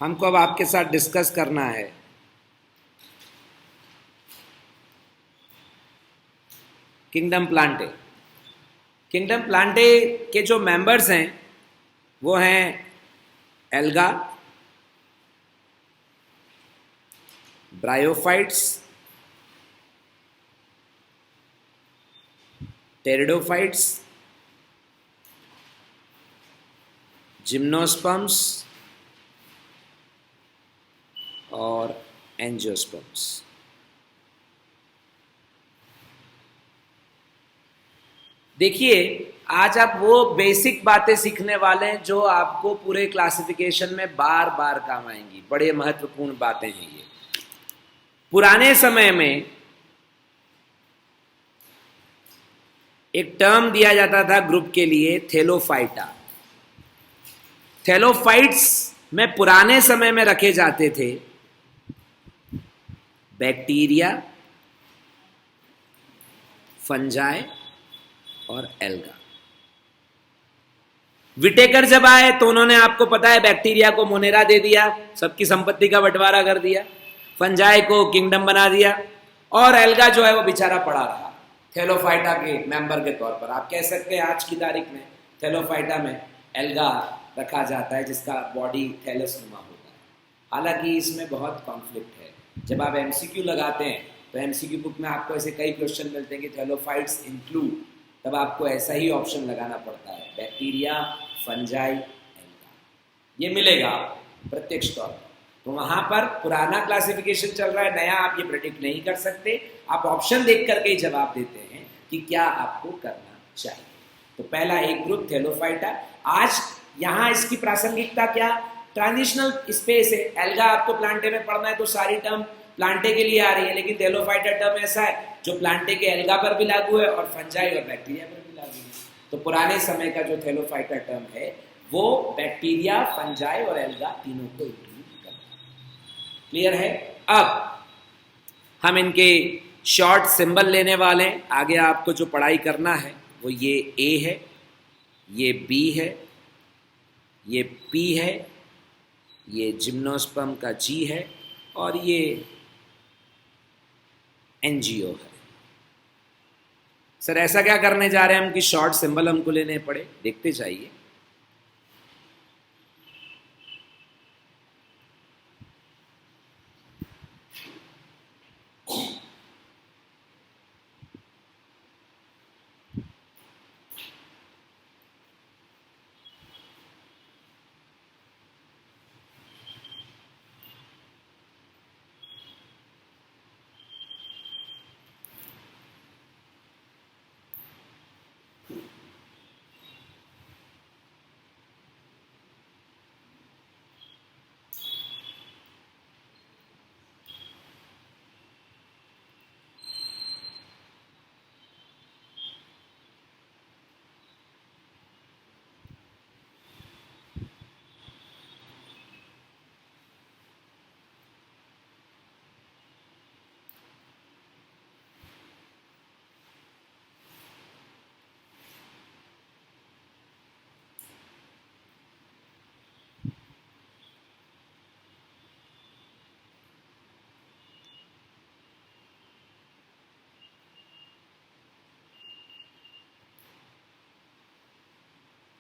हमको अब आपके साथ डिस्कस करना है किंगडम प्लांटे। किंगडम प्लांटे के जो मेंबर्स हैं वो हैं एल्गा, ब्रायोफाइट्स, टेरिडोफाइट्स, जिम्नोस्पर्म्स और एंजियोस्पर्म्स। देखिए, आज आप वो बेसिक बातें सीखने वाले हैं जो आपको पूरे क्लासिफिकेशन में बार बार काम आएंगी। बड़े महत्वपूर्ण बातें हैं ये। पुराने समय में एक टर्म दिया जाता था ग्रुप के लिए, थैलोफाइटा। थैलोफाइट्स में पुराने समय में रखे जाते थे बैक्टीरिया, फंजाई और एल्गा। विटेकर जब आए तो उन्होंने, आपको पता है, बैक्टीरिया को मोनेरा दे दिया, सबकी संपत्ति का बंटवारा कर दिया, फंजाई को किंगडम बना दिया, और एल्गा जो है वो बेचारा पड़ा रहा थैलोफाइटा के मेंबर के तौर पर। आप कह सकते हैं आज की तारीख में थैलोफाइटा में एल्गा रखा जाता है जिसका बॉडी थैलस नुमा होता है। हालांकि इसमें बहुत कॉन्फ्लिक्ट है। जब आप एमसीक्यू लगाते हैं तो एमसीक्यू बुक में आपको ऐसे कई क्वेश्चन मिलते हैं कि थैलोफाइट्स इंक्लूड, तब आपको ऐसा ही ऑप्शन लगाना पड़ता है, बैक्टीरिया, फंजाई, एल्गा, ये मिलेगा प्रत्यक्ष तौर पर। तो वहां पर पुराना क्लासिफिकेशन चल रहा है, नया आप ये प्रेडिक्ट नहीं कर सकते। आप ऑप्शन देख करके ही जवाब देते हैं कि क्या आपको करना चाहिए। तो पहला एक ग्रुप थैलोफाइटा। आज यहाँ इसकी प्रासंगिकता क्या, ट्रांजिशनल स्पेस है। एल्गा आपको प्लांटे में पढ़ना है तो सारी टर्म प्लांटे के लिए आ रही है, लेकिन थैलोफाइटा टर्म ऐसा है जो प्लांटे के एल्गा पर भी लागू है और फंजाई और बैक्टीरिया पर भी लागू है। तो पुराने समय का जो थैलोफाइटा टर्म है वो बैक्टीरिया, फंजाई और एल्गा तीनों को इंक्लूड करता है। क्लियर है? अब हम इनके शॉर्ट सिंबल लेने वाले हैं। आगे आपको जो पढ़ाई करना है वो ये ए है, ये बी है, ये पी है, ये जिम्नोस्पर्म का जी है और ये एनजीओ है। सर ऐसा क्या करने जा रहे हैं हम कि शॉर्ट सिंबल हमको लेने पड़े? देखते जाइए।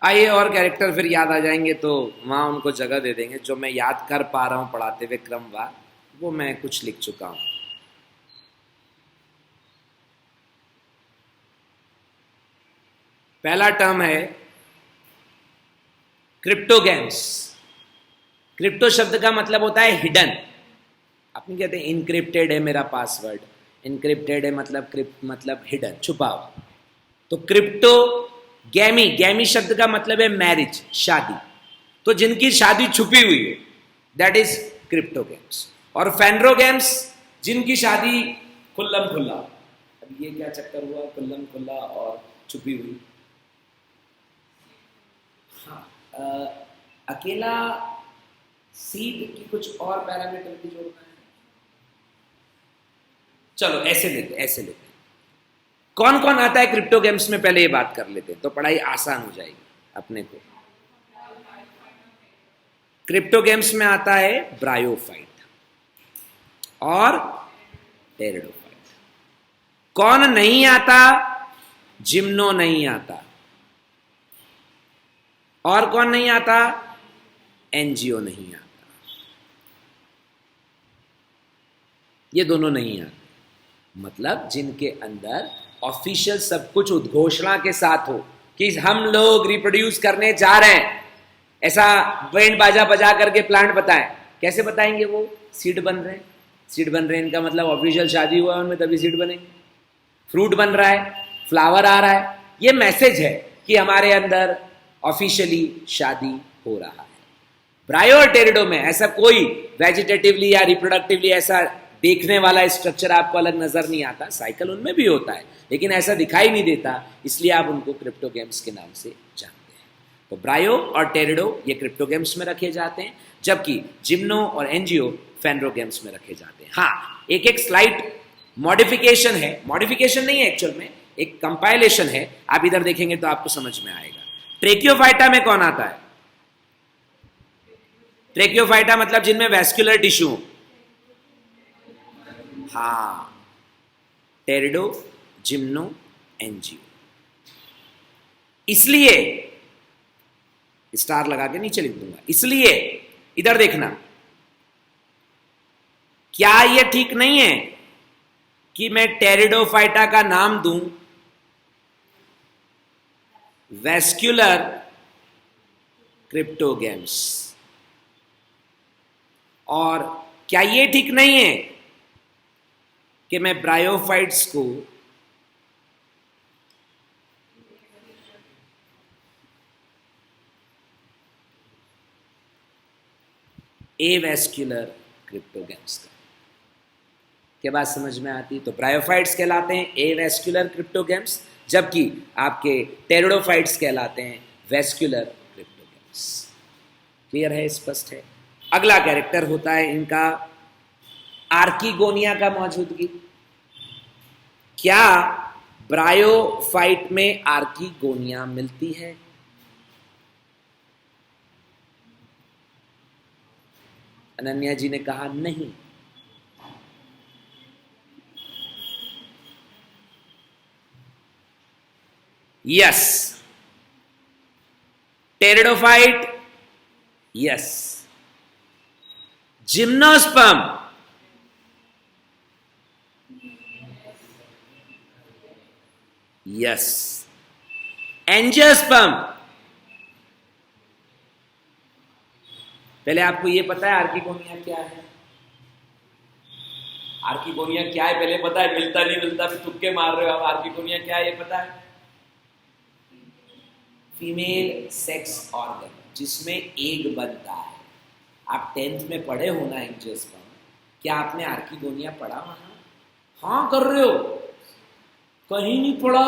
आइए, और कैरेक्टर फिर याद आ जाएंगे तो वहाँ उनको जगह दे देंगे। जो मैं याद कर पा रहा हूँ पढ़ाते हुए क्रमवार, वो मैं कुछ लिख चुका हूँ। पहला टर्म है क्रिप्टोगेम्स। क्रिप्टो शब्द का मतलब होता है हिडन। आप नहीं कहते इनक्रिप्टेड है मेरा पासवर्ड, इनक्रिप्टेड है मतलब हिडन, छुपा हुआ। तो क्रिप्टो गैमी, गैमी शब्द का मतलब है मैरिज, शादी। तो जिनकी शादी छुपी हुई है दैट इज क्रिप्टोगेम्स। और फेनरोगेम्स, जिनकी शादी खुल्लम खुल्ला। अब ये क्या चक्कर हुआ, खुल्लम खुल्ला और छुपी हुई? हाँ, अकेला सीड की कुछ और पैरामीटर भी जोड़ना है। चलो ऐसे लेते, ऐसे लेते। कौन कौन आता है क्रिप्टो गेम्स में, पहले ये बात कर लेते हैं तो पढ़ाई आसान हो जाएगी अपने को। क्रिप्टोगेम्स में आता है ब्रायोफाइट और टेरिडोफाइट। कौन नहीं आता? जिम्नो नहीं आता। और कौन नहीं आता? एनजीओ नहीं आता। ये दोनों नहीं आते। मतलब जिनके अंदर ऑफिशियल सब कुछ उद्घोषणा के साथ हो कि हम लोग रिप्रोड्यूस करने जा रहे हैं, ऐसा बैंड बाजा बजा करके प्लांट बताएं। कैसे बताएंगे? वो सीड बन रहे हैं। सीड बन रहे हैं इनका मतलब ऑफिशियल शादी हुआ है उनमें, तभी सीड बनेंगे। फ्रूट बन रहा है, फ्लावर आ रहा है, ये मैसेज है कि हमारे अंदर ऑफिशियली शादी हो रहा है। ब्रायो और टेरिडो में ऐसा कोई वेजिटेटिवली या रिप्रोडक्टिवली ऐसा देखने वाला स्ट्रक्चर आपको अलग नजर नहीं आता। साइकिल उनमें भी होता है लेकिन ऐसा दिखाई नहीं देता, इसलिए आप उनको क्रिप्टोगेम्स के नाम से जानते हैं। तो ब्रायो और टेरिडो ये क्रिप्टोगेम्स में रखे जाते हैं, जबकि जिम्नो और एनजीओ फेनरोगेम्स में रखे जाते हैं। हाँ, एक एक स्लाइट मॉडिफिकेशन है, मॉडिफिकेशन नहीं है एक्चुअल में, एक कंपाइलेशन है। आप इधर देखेंगे तो आपको समझ में आएगा। ट्रेकियोफाइटा में कौन आता है? ट्रेकियोफाइटा मतलब जिनमें वैस्कुलर टिश्यू। हाँ, टेरिडो, जिम्नो, एनजीओ। इसलिए स्टार लगा के नीचे लिख दूंगा। इसलिए इधर देखना, क्या यह ठीक नहीं है कि मैं टेरिडोफाइटा का नाम दूं वैस्कुलर क्रिप्टोगेम्स, और क्या यह ठीक नहीं है कि मैं ब्रायोफाइट्स को एवैस्कुलर क्रिप्टोगेम्स का? क्या बात समझ में आती? तो ब्रायोफाइट्स कहलाते हैं एवैस्कुलर क्रिप्टोगेम्स, जबकि आपके टेरिडोफाइट्स कहलाते हैं वैस्कुलर क्रिप्टोगेम्स। क्लियर है? स्पष्ट है? अगला कैरेक्टर होता है इनका आर्किगोनिया का मौजूदगी। क्या ब्रायोफाइट में आर्किगोनिया मिलती है? अनन्या जी ने कहा नहीं। Yes. Pteridophyte yes. Gymnosperm yes. Angiosperm, पहले आपको यह पता है आर्किगोनिया क्या है? आर्किगोनिया क्या है पहले पता है? मिलता नहीं मिलता भी तुक्के मार रहे हो आप। आर्किगोनिया क्या है ये पता है? फीमेल सेक्स ऑर्गन जिसमें एग बनता है। आप 10th में पढ़े हो ना एंजियोस्पर्म? क्या आपने आर्किगोनिया पढ़ा वहां? हाँ कर रहे हो? कहीं नहीं पढ़ा।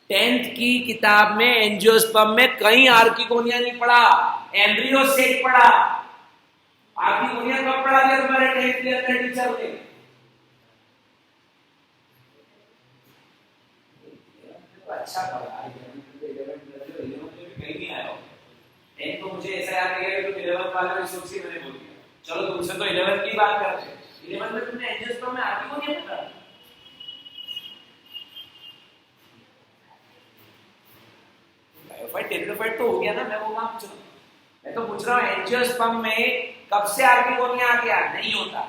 10th की किताब में एंजियोस्पर्म में कहीं आर्किगोनिया नहीं पढ़ा, एम्ब्रियो सेक पढ़ा। आर्किगोनिया कब पढ़ा दिया तुम्हारे 10th के अंदर टीचर ने? अच्छा पढ़ा। 11th में भी कहीं नहीं आया। 10th तो मुझे ऐसा याद है कि 11th वाले ने सोच के मैंने बोल दिया। चलो तुमसे तो 11th की बात करते हैं। 11th में तुमने एंजियोस्पर्म में आर्किगोनिया पढ़ा? ब्रायोफाइट टेरिडोफाइट तो हो गया ना। मैं वो कहां पूछ रहा हूं? मैं तो पूछ रहा हूं एंजियोस्पर्म में कब से आर्किगोनिया आ गया? नहीं होता।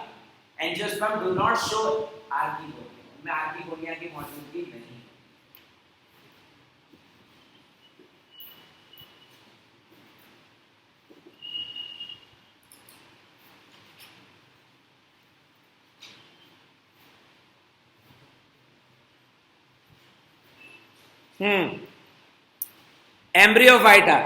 Angiosperm do not show archegonia, में आर्किगोनिया की मौजूदगी नहीं। Embryophyta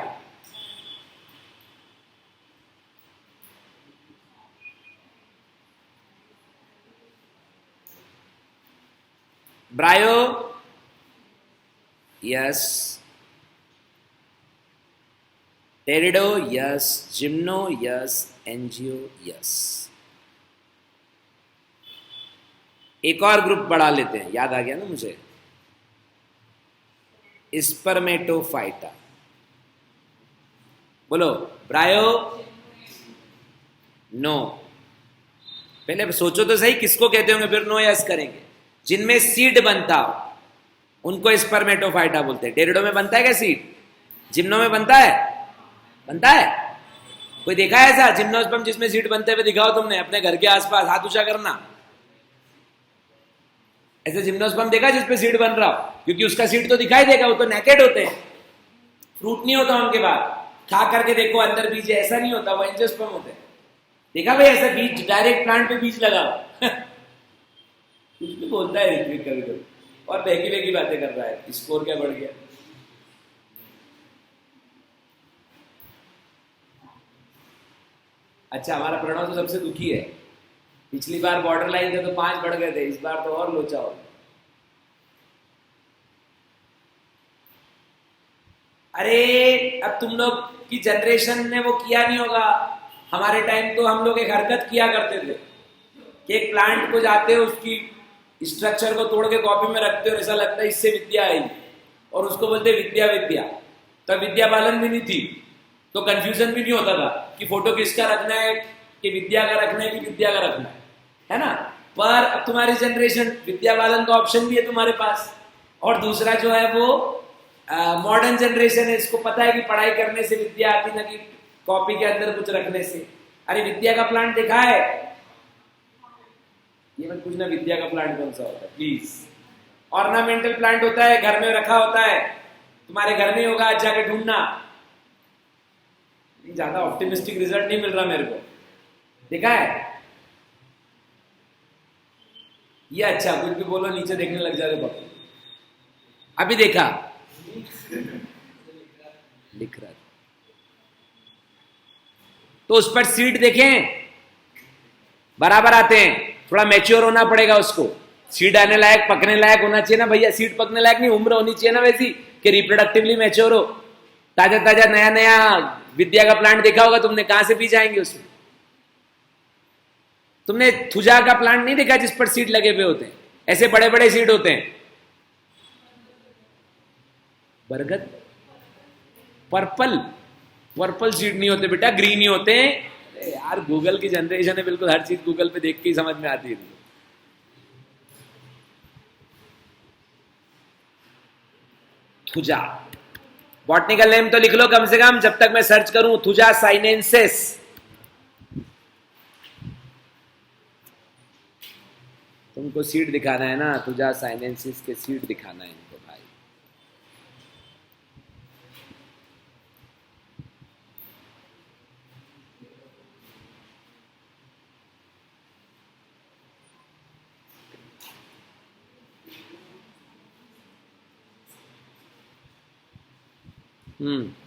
bryo yes, pterido yes, gymno yes, angio yes. एक और ग्रुप बढ़ा लेते हैं, याद आ गया ना मुझे? स्पर्मेटोफाइटा। बोलो ब्रायो नो। पहले सोचो तो सही किसको कहते होंगे, फिर नो यस करेंगे। जिनमें सीड बनता हो उनको स्पर्मेटोफाइटा बोलते हैं। टेरिडो में बनता है क्या सीड? जिम्नो में बनता है? बनता है? कोई देखा है ऐसा जिम्नोस्पर्म जिसमें सीड बनते हुए? दिखाओ तुमने अपने घर के आसपास, हाथ ऊंचा करना। ऐसे जिम्नोस्पर्म देखा जिसपे सीड बन रहा हो? क्योंकि उसका सीड तो दिखाई देगा, वो तो नेकेड होते हैं, फ्रूट नहीं होता उनके बाद। खा करके देखो अंदर बीज है, ऐसा नहीं होता, वो एंजियोस्पर्म होते हैं। देखा भाई ऐसा बीज डायरेक्ट प्लांट पे बीज लगा कुछ भी बोलता है ऋत्विक कभी कभी, और बहकी बहकी बातें कर रहा है। स्कोर क्या बढ़ गया? अच्छा, हमारा प्रणव तो सबसे दुखी है। पिछली बार बॉर्डर लाइन थे तो 5 बढ़ गए थे, इस बार तो और लोचा हो। अरे अब तुम लोग की जनरेशन ने वो किया नहीं होगा। हमारे टाइम तो हम लोग एक हरकत किया करते थे कि एक प्लांट को जाते हो, उसकी स्ट्रक्चर को तोड़ के कॉपी में रखते हो, ऐसा लगता है इससे विद्या आई, और उसको बोलते विद्या विद्या। तब विद्या बालन भी नहीं थी, तो कंफ्यूजन भी नहीं होता था कि फोटो किसका रखना है, कि विद्या का रखना है कि विद्या का रखना है ना। पर अब तुम्हारी जनरेशन विद्या बालन का ऑप्शन भी है तुम्हारे पास, और दूसरा जो है वो मॉडर्न जनरेशन है, इसको पता है कि पढ़ाई करने से विद्या आती, ना कि कॉपी के अंदर कुछ रखने से। अरे विद्या का प्लांट देखा है? ये मत पूछना विद्या का प्लांट कौन सा होता है प्लीज। ऑर्नामेंटल प्लांट होता है, घर में रखा होता है, तुम्हारे घर में होगा, आज जाके ढूंढना। ज्यादा ऑप्टिमिस्टिक रिजल्ट नहीं मिल रहा मेरे को। देखा है ये? अच्छा, कुछ भी बोलो नीचे देखने लग जाते बापू। अभी देखा? लिख रहा तो उस पर सीड देखें, बराबर आते हैं। थोड़ा मैच्योर होना पड़ेगा उसको, सीड आने लायक, पकने लायक होना चाहिए ना भैया। सीड पकने लायक नहीं, उम्र होनी चाहिए ना वैसी कि रिप्रोडक्टिवली मैच्योर हो। ताजा ताजा नया नया विद्या का प्लांट देखा होगा तुमने, कहां से बीज आएंगे उसमें? तुमने थुजा का प्लांट नहीं देखा जिस पर सीड लगे हुए होते हैं? ऐसे बड़े बड़े सीड होते हैं। बरगद पर्पल, पर्पल सीड नहीं होते बेटा, ग्रीन ही होते हैं। अरे यार गूगल की जनरेशन है, बिल्कुल हर चीज गूगल पे देख के ही समझ में आती है। थुजा बॉटनिकल नेम तो लिख लो कम से कम, जब तक मैं सर्च करूं। Thuja sinensis. तुमको सीड दिखाना है ना, थुजा साइनेंसिस के सीड दिखाना है इनको भाई।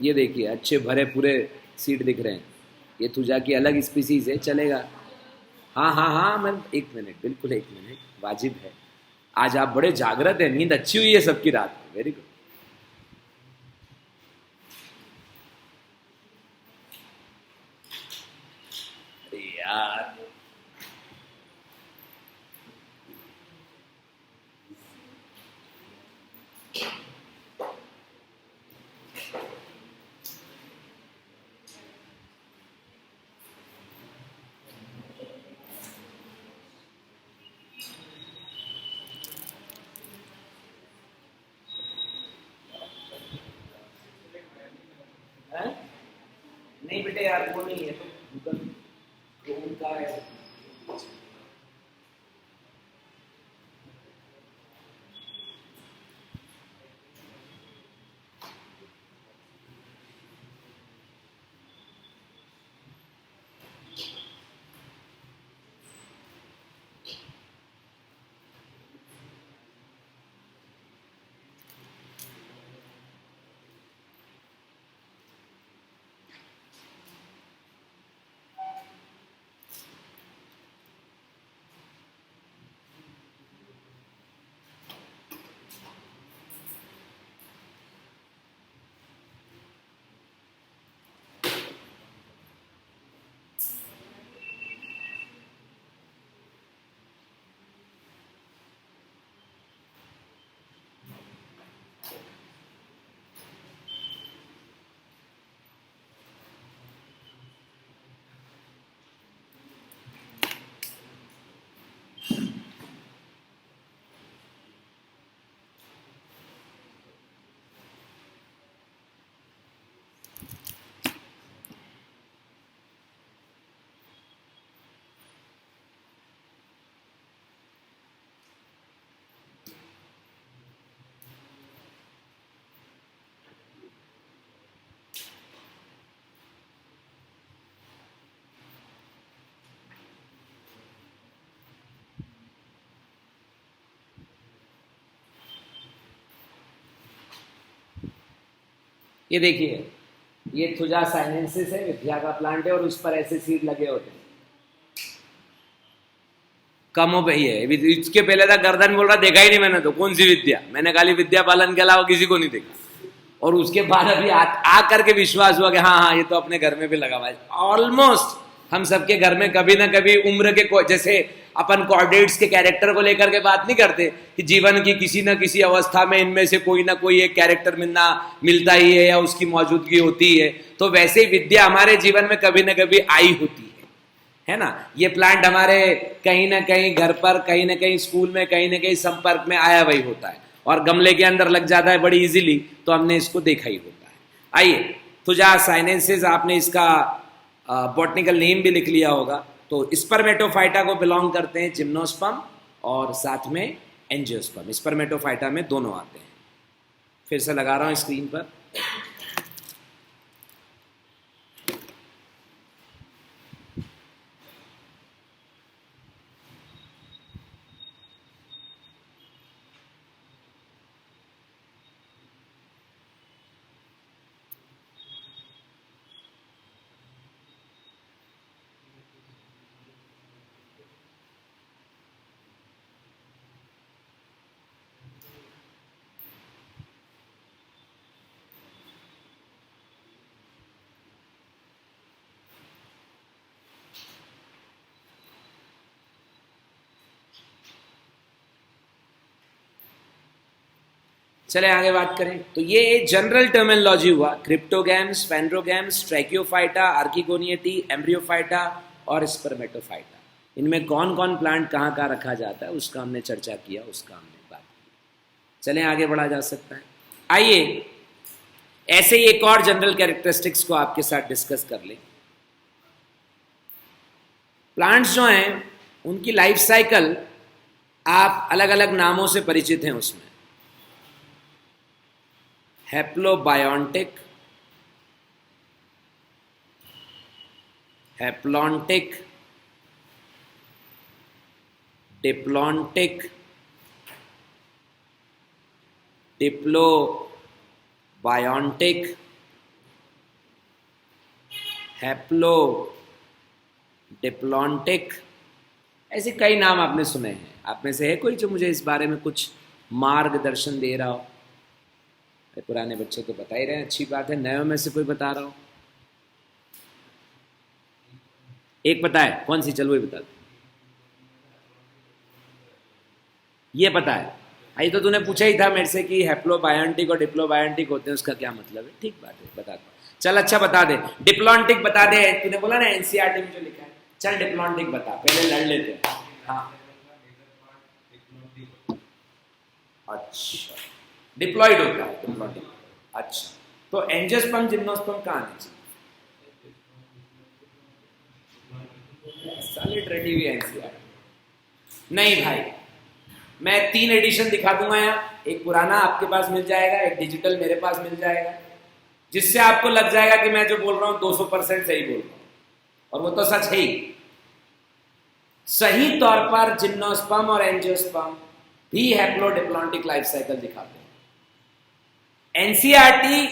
ये देखिए अच्छे भरे पूरे सीड दिख रहे हैं। ये तुझा की अलग स्पीसीज है, चलेगा। हाँ हाँ हाँ, मैं 1 मिनट, बिल्कुल 1 मिनट, वाजिब है। आज आप बड़े जागृत हैं, नींद अच्छी हुई है सबकी रात में, वेरी गुड। यार है? नहीं बेटे यार वो नहीं है, तो गूगल क्रोम का है। ये देखिए, ये थुजा साइनेंसिस है, विद्या का प्लांट है, और उस पर ऐसे सीड लगे होते हैं। कमों पे ही है। इसके पहले था गर्दन बोल रहा देखा ही नहीं मैंने, तो कौन सी विद्या, मैंने खाली विद्या पालन के अलावा किसी को नहीं देखा। और उसके बाद अभी आ करके विश्वास हुआ कि हाँ हाँ ये तो अपने घर में भी लगा हुआ है। ऑलमोस्ट हम सबके घर में कभी ना कभी उम्र के जैसे अपन कोऑर्डिनेट्स के कैरेक्टर को लेकर के बात नहीं करते कि जीवन की किसी न किसी अवस्था में इनमें से कोई ना कोई एक कैरेक्टर मिलता ही है या उसकी मौजूदगी होती है, तो वैसे ही विद्या हमारे जीवन में कभी ना कभी आई होती है ना। ये प्लांट हमारे कहीं ना कहीं घर पर, कहीं ना कहीं स्कूल में, कहीं ना कहीं संपर्क में आया वही होता है, और गमले के अंदर लग जाता है बड़ी इजीली, तो हमने इसको देखा ही होता है। आइए, थुजा साइनेंसिस, आपने इसका बॉटनिकल नेम भी लिख लिया होगा। तो स्पर्मेटोफाइटा को बिलोंग करते हैं जिम्नोस्पर्म और साथ में एंजियोस्पर्म। स्पर्मेटोफाइटा में दोनों आते हैं। फिर से लगा रहा हूं स्क्रीन पर। चले आगे बात करें। तो ये जनरल टर्मिनोलॉजी हुआ, क्रिप्टोगैम्स, फेंड्रोगैम्स, ट्रैकियोफाइटा, आर्किगोनियटी, एम्ब्रियोफाइटा और स्पर्मेटोफाइटा। इनमें कौन कौन प्लांट कहाँ कहाँ रखा जाता है उसका हमने चर्चा किया, उसका हमने बात की। चलें आगे बढ़ा जा सकता है। आइए ऐसे ही एक और जनरल कैरेक्टरिस्टिक्स को आपके साथ डिस्कस कर लें। प्लांट्स जो हैं उनकी लाइफ साइकिल आप अलग अलग नामों से परिचित हैं। उसमें हैप्लोबायोन्टिक, हैप्लॉन्टिक, डिप्लॉन्टिक, डिप्लोबायोन्टिक, हैप्लो डिप्लॉन्टिक, ऐसे कई नाम आपने सुने हैं। आप में से है कोई जो मुझे इस बारे में कुछ मार्गदर्शन दे रहा हो? पुराने बच्चे तो बता ही रहे हैं, अच्छी बात है। नयों में से कोई बता रहा हो? एक पता है, कौन सी? चलो ये बता दो। ये पता है। आई तो तूने पूछा ही था मेरे से कि हैप्लोबायोन्टिक और डिप्लोबायोन्टिक होते हैं, उसका क्या मतलब है? ठीक बात है, बता दो। चल अच्छा बता दे, डिप्लॉन्टिक बता दे। तूने बोला ना एनसीईआरटी में जो लिखा है, चल डिप्लॉन्टिक बता, पहले लड़ लेते हैं। हाँ अच्छा, डिप्लॉयड होता है डिप्लॉन्टिक। अच्छा, तो एंजियोस्पर्म जिम्नोस्पर्म कहाँ आने चाहिए? सॉलिड रेडी हुई एनसीईआरटी नहीं भाई। मैं 3 एडिशन दिखा दूंगा यहाँ, एक पुराना आपके पास मिल जाएगा, एक डिजिटल मेरे पास मिल जाएगा, जिससे आपको लग जाएगा कि मैं जो बोल रहा हूं 200% सही बोल रहा हूं, और वो तो सच है ही। सही तौर पर जिम्नोस्पर्म और एंजियोस्पर्म भी हैप्लोडिप्लॉन्टिक लाइफ साइकिल दिखाते हैं। एनसीईआरटी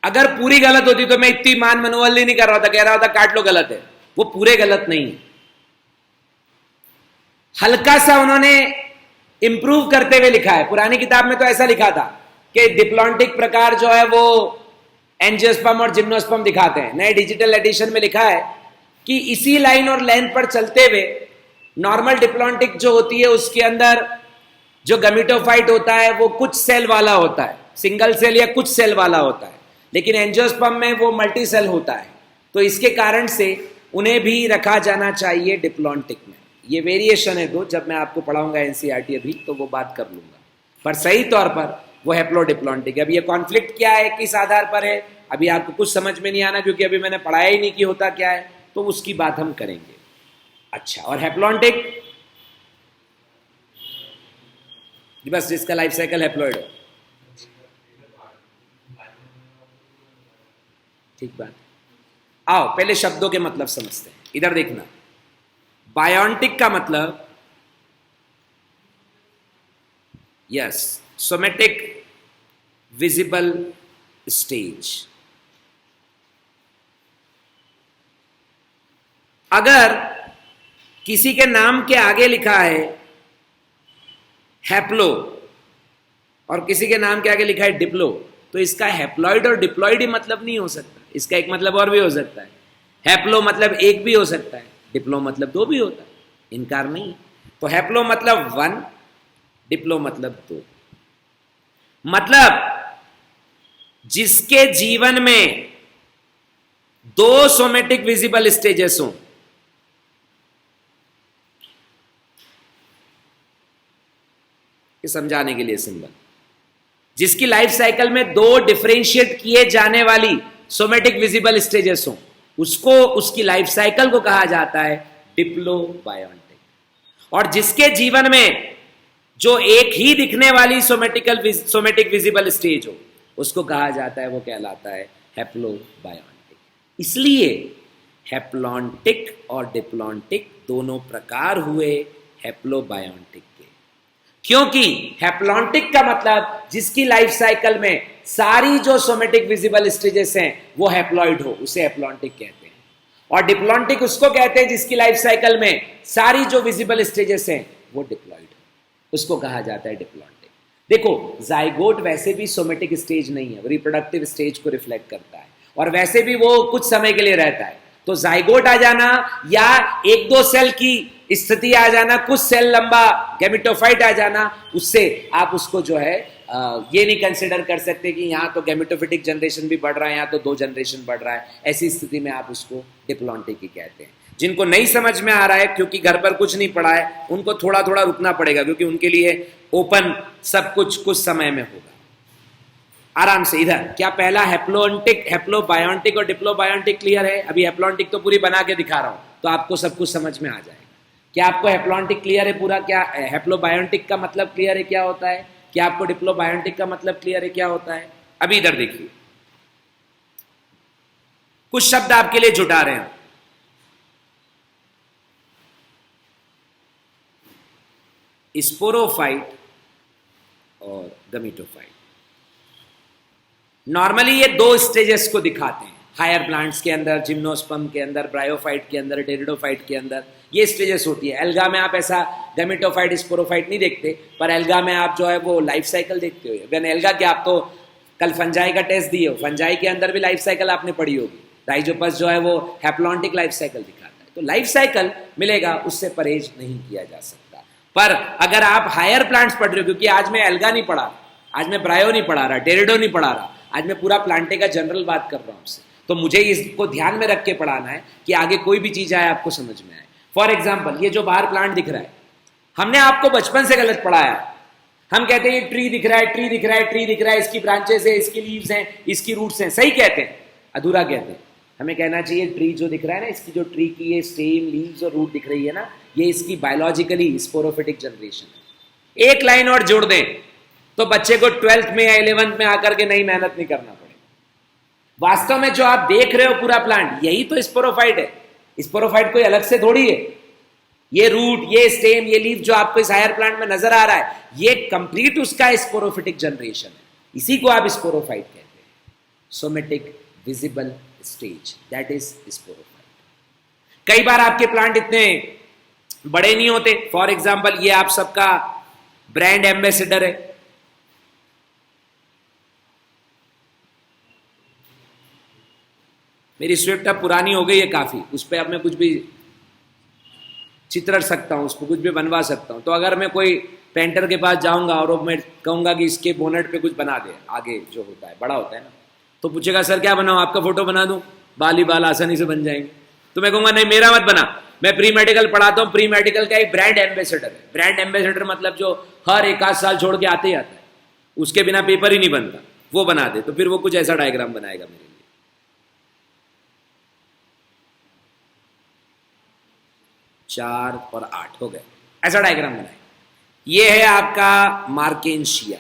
अगर पूरी गलत होती तो मैं इतनी मान मनोवल्ली नहीं कर रहा था, कह रहा था काट लो गलत है। वो पूरे गलत नहीं है, हल्का सा उन्होंने इंप्रूव करते हुए लिखा है। पुरानी किताब में तो ऐसा लिखा था कि डिप्लॉन्टिक प्रकार जो है वो एंजियोस्पर्म और जिम्नोस्पर्म दिखाते हैं। नए डिजिटल एडिशन में लिखा है कि इसी लाइन और लेंथ पर चलते हुए नॉर्मल डिप्लॉन्टिक जो होती है उसके अंदर जो गमीटोफाइट होता है वो कुछ सेल वाला होता है, सिंगल सेल या कुछ सेल वाला होता है, लेकिन एंजियोस्पर्म में वो मल्टी सेल होता है। तो इसके कारण से उन्हें भी रखा जाना चाहिए डिप्लॉन्टिक में। ये वेरिएशन है दो, जब मैं आपको पढ़ाऊंगा एनसीईआरटी अभी तो वो बात कर लूंगा, पर सही तौर पर वो हैप्लोडिप्लॉन्टिक है। अब ये कॉन्फ्लिक्ट क्या है, किस आधार पर है, अभी आपको कुछ समझ में नहीं आना, क्योंकि अभी मैंने पढ़ाया ही नहीं कि होता क्या है, तो उसकी बात हम करेंगे। अच्छा, और हैप्लॉन्टिक बस जिसका लाइफ साइकिल हैप्लॉइड हो। ठीक बात। आओ पहले शब्दों के मतलब समझते हैं। इधर देखना, बायोन्टिक का मतलब यस सोमेटिक विजिबल स्टेज। अगर किसी के नाम के आगे लिखा है हैप्लो और किसी के नाम के आगे लिखा है डिप्लो, तो इसका हैप्लॉइड और डिप्लॉइड ही मतलब नहीं हो सकता। इसका एक मतलब और भी हो सकता है। हैप्लो मतलब एक भी हो सकता है, डिप्लो मतलब दो भी होता है, इनकार नहीं। तो हैप्लो मतलब 1, डिप्लो मतलब 2। मतलब जिसके जीवन में 2 सोमेटिक विजिबल स्टेजेस हों, समझाने के लिए सिंबल, जिसकी लाइफ साइकिल में 2 डिफरेंशिएट किए जाने वाली सोमेटिक विजिबल स्टेजेस हों, उसको, उसकी लाइफ साइकिल को कहा जाता है डिप्लोबायोन्टिक। और जिसके जीवन में जो एक ही दिखने वाली सोमेटिक विजिबल स्टेज हो, उसको कहा जाता है, वो कहलाता है हैप्लोबायोन्टिक। इसलिए हैप्लॉन्टिक और डिप्लॉन्टिक दोनों प्रकार हुए हैप्लोबायोन्टिक के, क्योंकि हैप्लॉन्टिक का मतलब जिसकी लाइफ साइकिल में सारी जो सोमेटिक विजिबल स्टेजेस हैं वो हैप्लॉइड हो, उसे हैप्लॉन्टिक कहते हैं। और डिप्लॉन्टिक उसको कहते हैं जिसकी लाइफ साइकिल में सारी जो विजिबल स्टेजेस हैं वो डिप्लॉइड हो, उसको कहा जाता है डिप्लॉन्टिक। देखो, जाइगोट वैसे भी सोमेटिक स्टेज नहीं है, वो रिप्रोडक्टिव स्टेज को रिफ्लेक्ट करता है और वैसे भी वो कुछ समय के लिए रहता है। तो जाइगोट आ जाना या 1-2 सेल की स्थिति आ जाना, कुछ सेल लंबा गैमेटोफाइट आ जाना, उससे आप उसको जो है ये नहीं कंसिडर कर सकते कि यहाँ तो गैमेटोफिटिक जनरेशन भी बढ़ रहा है, यहाँ तो 2 जनरेशन बढ़ रहा है। ऐसी स्थिति में आप उसको डिप्लॉन्टिक ही कहते हैं। जिनको नहीं समझ में आ रहा है क्योंकि घर पर कुछ नहीं पढ़ा है, उनको थोड़ा थोड़ा रुकना पड़ेगा, क्योंकि उनके लिए ओपन सब कुछ समय में होगा। आराम से इधर, क्या पहला हैप्लोबायोन्टिक और डिप्लोबायोन्टिक क्लियर है? अभी हैप्लॉन्टिक तो पूरी बना के दिखा रहा हूं, तो आपको सब कुछ समझ में आ जाएगा। क्या आपको हैप्लॉन्टिक क्लियर है पूरा? क्या हैप्लोबायोन्टिक का मतलब क्लियर है क्या होता है? क्या आपको डिप्लोबायोन्टिक का मतलब क्लियर है क्या होता है? अभी इधर देखिए, कुछ शब्द आपके लिए जुटा रहे हैं। स्पोरोफाइट और गमीटोफाइट। नॉर्मली ये 2 स्टेजेस को दिखाते हैं, हायर प्लांट्स के अंदर, जिम्नोस्पर्म के अंदर, ब्रायोफाइट के अंदर, टेरिडोफाइट के अंदर ये स्टेजेस होती है। एल्गा में आप ऐसा गमीटोफाइट स्पोरोफाइट नहीं देखते, पर एल्गा में आप जो है वो लाइफ साइकिल देखते हो। अगर एल्गा के, आप तो कल फंजाई का टेस्ट दिए हो, फंजाई के अंदर भी लाइफ साइकिल आपने पढ़ी होगी। राइजोपस जो है वो हैप्लॉन्टिक लाइफ साइकिल दिखाता है, तो लाइफ साइकिल मिलेगा, उससे परहेज नहीं किया जा सकता। पर अगर आप हायर प्लांट्स पढ़ रहे हो, क्योंकि आज मैं एल्गा नहीं पढ़ा रहा, आज मैं ब्रायो नहीं पढ़ा रहा, टेरिडो नहीं पढ़ा रहा, आज मैं पूरा प्लांटे का जनरल बात कर रहा हूं आपसे, तो मुझे इसको ध्यान में रख के पढ़ाना है कि आगे कोई भी चीज आए आपको समझ में आए। फॉर एग्जाम्पल, ये जो बाहर प्लांट दिख रहा है, हमने आपको बचपन से गलत पढ़ाया। हम कहते हैं ये ट्री दिख रहा है, ट्री दिख रहा है, ट्री दिख रहा है, इसकी ब्रांचेस है, इसकी लीव्स हैं, इसकी रूट्स हैं। सही कहते हैं, अधूरा कहते हैं। हमें कहना चाहिए ट्री जो दिख रहा है ना, इसकी जो ट्री की ये स्टेम, लीव्स और रूट दिख रही है ना, ये इसकी बायोलॉजिकली स्पोरोफिटिक जनरेशन है। एक लाइन और जोड़ दें तो बच्चे को 12th में या 11th में आकर के नई मेहनत नहीं करना पड़ेगा। वास्तव में जो आप देख रहे हो पूरा प्लांट, यही तो स्पोरोफाइट है। स्पोरोफाइट कोई अलग से थोड़ी है। ये रूट, ये स्टेम, ये लीफ जो आपको इस हायर प्लांट में नजर आ रहा है, ये कंप्लीट उसका स्पोरोफिटिक जनरेशन है। इसी को आप स्पोरोफाइट कहते हैं, somatic visible stage, that is sporophyte. कई बार आपके प्लांट इतने बड़े नहीं होते। फॉर एग्जाम्पल, ये आप सबका ब्रांड एम्बेसडर है। मेरी स्विफ्ट अब पुरानी हो गई है काफी, उस पर अब मैं कुछ भी चित्र सकता हूं, उसको कुछ भी बनवा सकता हूं। तो अगर मैं कोई पेंटर के पास जाऊंगा और मैं कहूंगा कि इसके बोनेट पे कुछ बना दे, आगे जो होता है बड़ा होता है ना, तो पूछेगा सर क्या बनाऊं, आपका फोटो बना दूं, बाल ही बाल आसानी से बन जाएंगे। तो मैं कहूंगा नहीं, मेरा मत बना, मैं प्री मेडिकल पढ़ाता हूं। प्री मेडिकल का एक ब्रांड एम्बेसडर है। ब्रांड एम्बेसडर मतलब जो हर 1 साल छोड़ के आते ही आता है, उसके बिना पेपर ही नहीं बनता, वो बना दे। तो फिर वो कुछ ऐसा डायग्राम बनाएगा मेरे लिए। 4 और 8 हो गए, ऐसा डायग्राम बनाए। ये है आपका मार्केंशिया।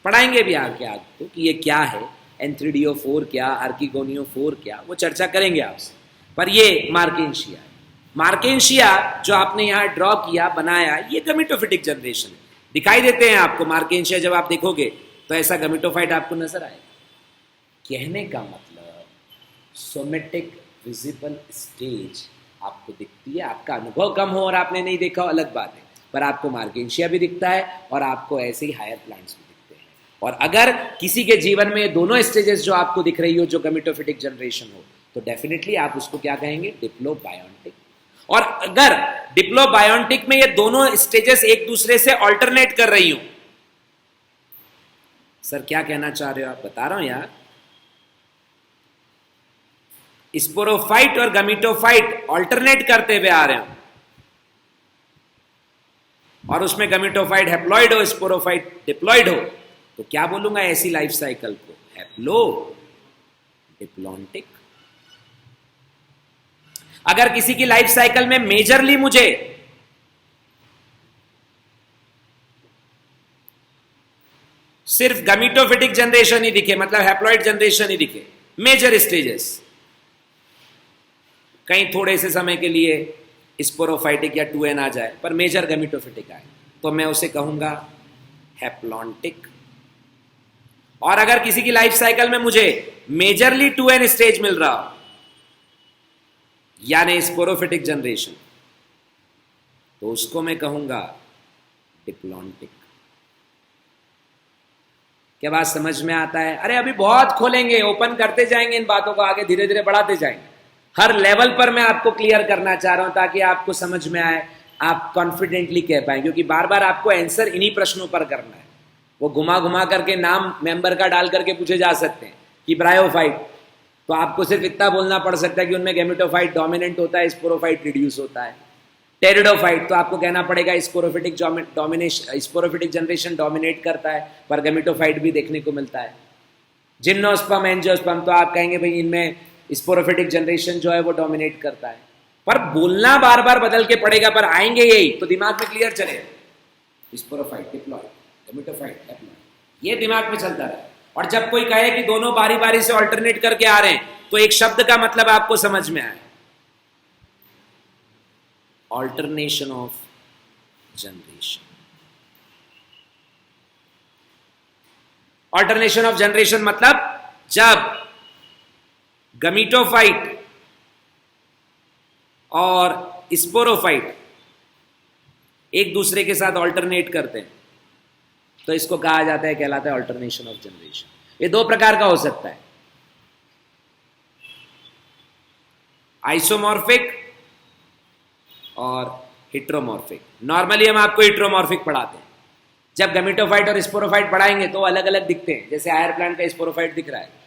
पढ़ाएंगे भी आगे आपको कि ये क्या है, एंथ्रीडियोफोर क्या, आर्किगोनियोफोर क्या, वो चर्चा करेंगे आपसे। पर ये मार्केंशिया है। मार्केंशिया जो आपने यहाँ ड्रॉ किया, बनाया, ये गमीटोफिटिक जनरेशन है। दिखाई देते हैं आपको मार्केंशिया जब आप देखोगे तो ऐसा गमीटोफाइट आपको नजर आएगा। कहने का मतलब सोमेटिक विजिबल स्टेज आपको दिखती है, आपका अनुभव कम हो और आपने नहीं देखा हो अलग बात है, पर आपको मार्गेंशिया भी दिखता है और आपको ऐसे ही हायर प्लांट्स भी दिखते हैं। और अगर किसी के जीवन में दोनों स्टेजेस जो आपको दिख रही हो, जो गमीटोफिटिक जनरेशन हो, तो डेफिनेटली आप उसको क्या कहेंगे, डिप्लोबायोन्टिक। और अगर डिप्लोबायोन्टिक में ये दोनों स्टेजेस एक दूसरे से ऑल्टरनेट कर रही हो, सर क्या कहना चाह रहे हो आप, बता रहा हूं यार, स्पोरोफाइट और गमीटोफाइट ऑल्टरनेट करते हुए आ रहे हो, और उसमें गमीटोफाइट हैप्लॉइड हो, स्पोरोफाइट डिप्लॉइड हो, तो क्या बोलूंगा ऐसी लाइफ साइकिल को, हैप्लो डिप्लॉन्टिक। अगर किसी की लाइफ साइकिल में मेजरली मुझे सिर्फ गमीटोफिटिक जनरेशन ही दिखे, मतलब हैप्लॉइड जनरेशन ही दिखे, मेजर स्टेजेस, कहीं थोड़े से समय के लिए स्पोरोफाइटिक या 2n आ जाए पर मेजर गमीटोफिटिक आए, तो मैं उसे कहूंगा हैप्लॉन्टिक। और अगर किसी की लाइफ साइकिल में मुझे मेजरली 2n स्टेज मिल रहा हो, यानी स्पोरोफिटिक जनरेशन, तो उसको मैं कहूंगा डिप्लॉन्टिक। क्या बात समझ में आता है? अरे अभी बहुत खोलेंगे, ओपन करते जाएंगे इन बातों को, आगे धीरे धीरे बढ़ाते जाएंगे। हर लेवल पर मैं आपको क्लियर करना चाह रहा हूं ताकि आपको समझ में आए, आप कॉन्फिडेंटली कह पाए, क्योंकि बार बार आपको आंसर इन्हीं प्रश्नों पर करना है। वो घुमा घुमा करके नाम मेंबर का डाल करके पूछे जा सकते हैं कि ब्रायोफाइट, तो आपको सिर्फ इतना बोलना पड़ सकता है कि उनमें गैमेटोफाइट डोमिनेंट होता है, स्पोरोफाइट रिड्यूस होता है। टेरिडोफाइट, तो आपको कहना पड़ेगा sporophytic domination, sporophytic generation dominate करता है, पर गैमेटोफाइट भी देखने को मिलता है। जिम्नोस्पर्म, एंजियोस्पर्म, तो आप कहेंगे भाई इनमें स्पोरोफिटिक जनरेशन जो है वो डोमिनेट करता है, पर बोलना बार बार बदल के पड़ेगा, पर आएंगे यही, तो दिमाग में क्लियर चले, स्पोरोफाइट डिप्लॉइड, गैमेटोफाइट हैप्लॉइड, ये दिमाग में चलता रहे। और जब कोई कहे कि दोनों बारी बारी से ऑल्टरनेट करके आ रहे हैं, तो एक शब्द का मतलब आपको समझ में आए, alternation of generation. Alternation of generation मतलब जब गमीटोफाइट और स्पोरोफाइट एक दूसरे के साथ ऑल्टरनेट करते हैं, तो इसको कहा जाता है, कहलाता है ऑल्टरनेशन ऑफ जनरेशन। ये दो प्रकार का हो सकता है, आइसोमॉर्फिक और हेट्रोमॉर्फिक। नॉर्मली हम आपको हेट्रोमॉर्फिक पढ़ाते हैं, जब गमीटोफाइट और स्पोरोफाइट पढ़ाएंगे तो अलग अलग दिखते हैं। जैसे हायर प्लांट का स्पोरोफाइट दिख रहा है,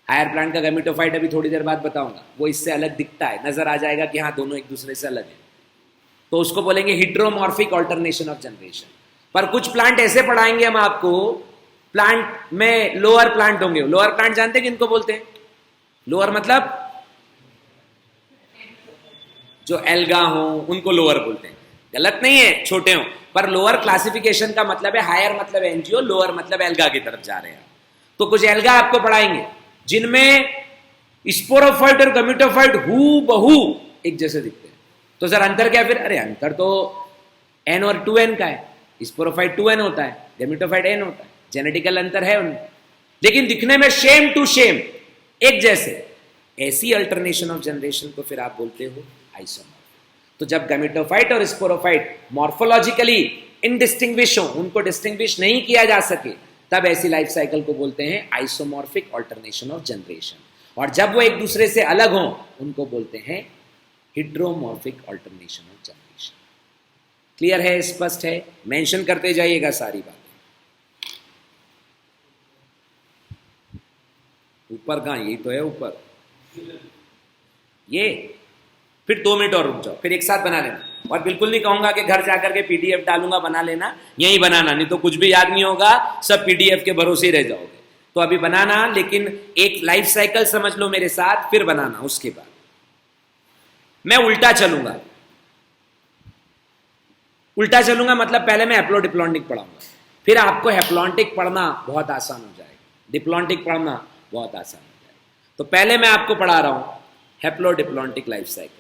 हायर प्लांट का गमीटोफाइट अभी थोड़ी देर बाद बताऊंगा, वो इससे अलग दिखता है, नजर आ जाएगा कि हाँ दोनों एक दूसरे से अलग है, तो उसको बोलेंगे हेट्रोमॉर्फिक ऑल्टरनेशन ऑफ जनरेशन। पर कुछ प्लांट ऐसे पढ़ाएंगे हम आपको, प्लांट में लोअर प्लांट होंगे। लोअर प्लांट जानते हैं किनको बोलते हैं? लोअर मतलब जो एल्गा हो उनको लोअर बोलते हैं, गलत नहीं है, छोटे हो, पर लोअर क्लासिफिकेशन का मतलब है, हायर मतलब एनजीओ, लोअर मतलब एल्गा की तरफ जा रहे हैं। तो कुछ एल्गा आपको पढ़ाएंगे जिनमें स्पोरोफाइट और गमीटोफाइट हूबहू एक जैसे दिखते हैं। तो सर अंतर क्या? फिर अरे अंतर तो एन और 2n का है, स्पोरोफाइट 2n होता है, गमीटोफाइट n होता है, जेनेटिकल अंतर है उनमें, लेकिन दिखने में सेम टू सेम एक जैसे। ऐसी अल्टरनेशन ऑफ जनरेशन को फिर आप बोलते हो आइसोमॉर्फिक। तो जब गमीटोफाइट और स्पोरोफाइट मॉर्फोलॉजिकली इनडिस्टिंग्विश हो, उनको डिस्टिंग्विश नहीं किया जा सके, तब ऐसी लाइफ साइकिल को बोलते हैं आइसोमॉर्फिक ऑल्टरनेशन ऑफ जनरेशन। और जब वो एक दूसरे से अलग हों, उनको बोलते हैं heteromorphic alternation of generation. Clear है? स्पष्ट है? मेंशन करते जाइएगा सारी बातें। ऊपर कहां? यही तो है ऊपर, ये। फिर 2 मिनट और रुक जाओ, फिर एक साथ बना लेना। और बिल्कुल नहीं कहूंगा कि घर जाकर के पीडीएफ डालूंगा बना लेना, यही बनाना, नहीं तो कुछ भी याद नहीं होगा, सब पीडीएफ के भरोसे ही रह जाओगे। तो अभी बनाना, लेकिन एक लाइफ साइकिल समझ लो मेरे साथ, फिर बनाना। उसके बाद मैं उल्टा चलूंगा। उल्टा चलूंगा मतलब पहले मैं हैप्लोडिप्लॉन्टिक पढ़ाऊंगा, फिर आपको हैप्लॉन्टिक पढ़ना बहुत आसान हो जाएगा, डिप्लॉन्टिक पढ़ना बहुत आसान हो जाएगा। तो पहले मैं आपको पढ़ा रहा हूं हैप्लोडिप्लॉन्टिक लाइफ साइकिल।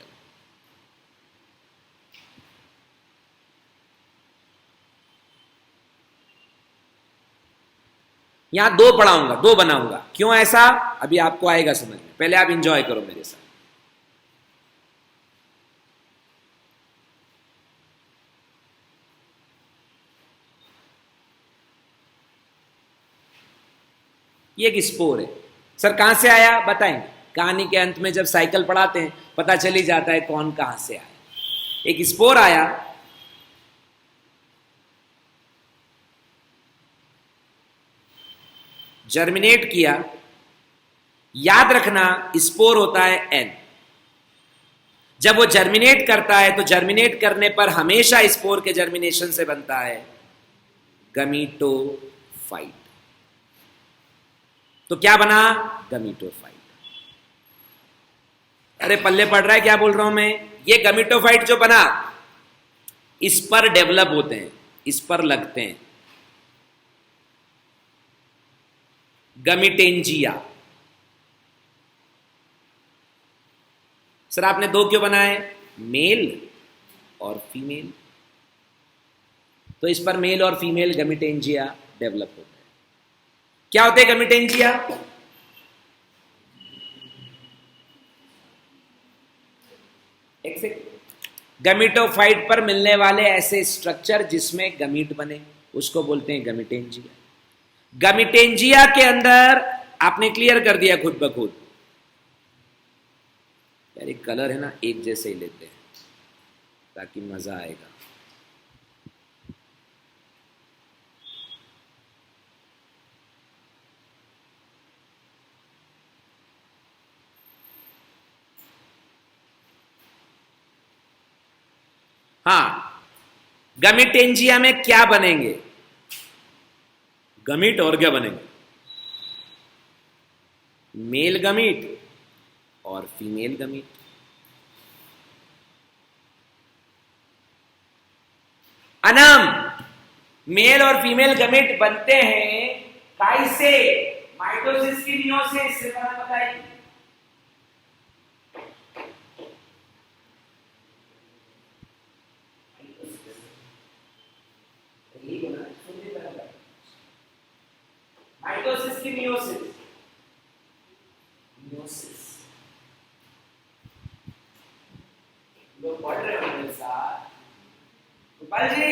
यहां दो पढ़ाऊंगा, दो बनाऊंगा। क्यों ऐसा, अभी आपको आएगा समझ में, पहले आप इंजॉय करो मेरे साथ। ये एक स्पोर है। सर कहां से आया बताएंगे, कहानी के अंत में जब साइकिल पढ़ाते हैं पता चल ही जाता है कौन कहां से आया। एक स्पोर आया, जर्मिनेट किया। याद रखना स्पोर होता है एन। जब वो जर्मिनेट करता है तो जर्मिनेट करने पर हमेशा स्पोर के जर्मिनेशन से बनता है गमीटोफाइट। तो क्या बना, गमीटोफाइट। अरे पल्ले पड़ रहा है क्या बोल रहा हूं मैं। ये गमीटोफाइट जो बना, इस पर डेवलप होते हैं, इस पर लगते हैं गमीटेंजिया। सर आपने दो क्यों बनाए, मेल और फीमेल। तो इस पर मेल और फीमेल गमीटेंजिया डेवलप होते हैं। क्या होते हैं गमीटेंजिया, गमीटोफाइट पर मिलने वाले ऐसे स्ट्रक्चर जिसमें गमीट बने उसको बोलते हैं गमीटेंजिया। गमीटेंजिया के अंदर आपने क्लियर कर दिया खुद ब खुद। यार एक कलर है ना, एक जैसे ही लेते हैं ताकि मजा आएगा। हाँ, गमीटेंजिया में क्या बनेंगे, गमीट और क्या बनेंगे, मेल गमीट और फीमेल गमीट। अनम, मेल और फीमेल गमीट बनते हैं काई से, माइटोसिस की मियोसिस से बताइए। माइटोसिस की मियोसिस, मियोसिस लोग पढ़ रहे हो मेरे साथ, गोपाल जी।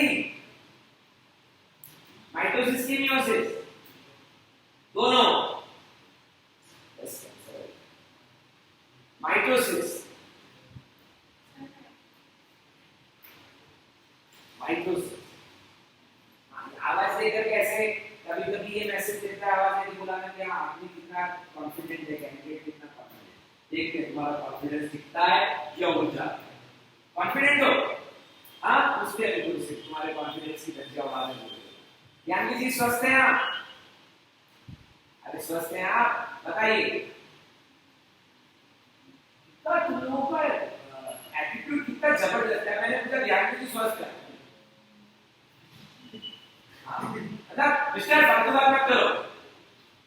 माइटोसिस की मियोसिस दोनों, माइटोसिस माइटोसिस आवाज देकर कैसे, कभी कभी ये मैसेज देता है आवाज नहीं बुलाना कि हाँ आदमी कितना कॉन्फिडेंट है, कैंडिडेट कितना कॉन्फिडेंट। देखते हैं तुम्हारा कॉन्फिडेंस दिखता है क्या उड़ जाता है। कॉन्फिडेंट हो, हाँ उसके बिल्कुल से तुम्हारे कॉन्फिडेंस की धज्जियां उड़ा देंगे। यानी जी स्वस्थ हैं आप, अरे स्वस्थ हैं आप, बताइए तुम लोगों का एटीट्यूड कितना जबरदस्त है। मैंने पूछा ध्यान जी स्वस्थ है, मिस्टर फालतू बात मत करो,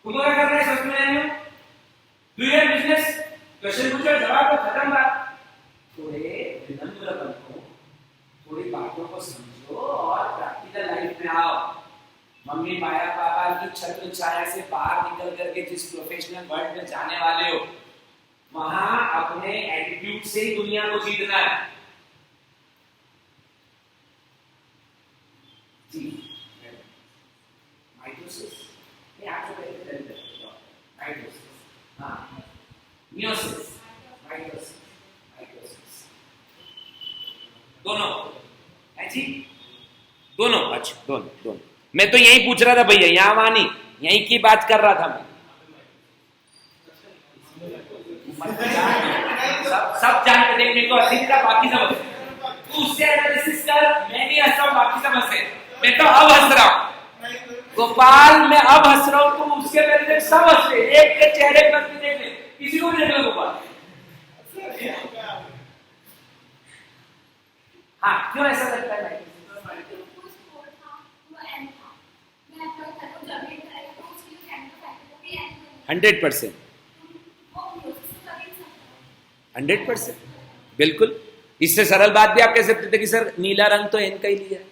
तुम क्या कर रहे हैं, स्वस्थ में नहीं हो, do you have business, question पूछो जवाब तो खत्म बात। थोड़े विनम्र बनो, थोड़ी बातों को समझो और प्रैक्टिकल लाइफ में आओ। मम्मी पाया पापा की छत्र छाया से बाहर निकल करके जिस प्रोफेशनल वर्ल्ड में जाने वाले हो, वहां अपने एटीट्यूड से ही दुनिया को जीतना है जी। माइटोसिस, ये आपको पहले तरीके बताओ, माइटोसिस, हाँ, मियोसिस, माइटोसिस, माइटोसिस, दोनों है जी, दोनों। अच्छा दोनों दोनों, मैं तो यही पूछ रहा था भैया, यहाँ वहां नहीं, यही की बात कर रहा था मैं। सब जान के देखने को हंसी का, बाकी सब तू उससे एनालिसिस कर, मैं नहीं हंस रहा हूँ, बाकी सब हंसे, मैं तो अब हंस रहा हूँ गोपाल, मैं अब हंस रहा हूँ, तुम उसके पहले सब हंस रहे, एक के चेहरे पर भी देख ले, किसी को भी देख लो गोपाल। हाँ क्यों ऐसा लगता है भाई, 100%, 100%, बिल्कुल। इससे सरल बात भी आप कह सकते थे कि सर नीला रंग तो इनका ही लिया है।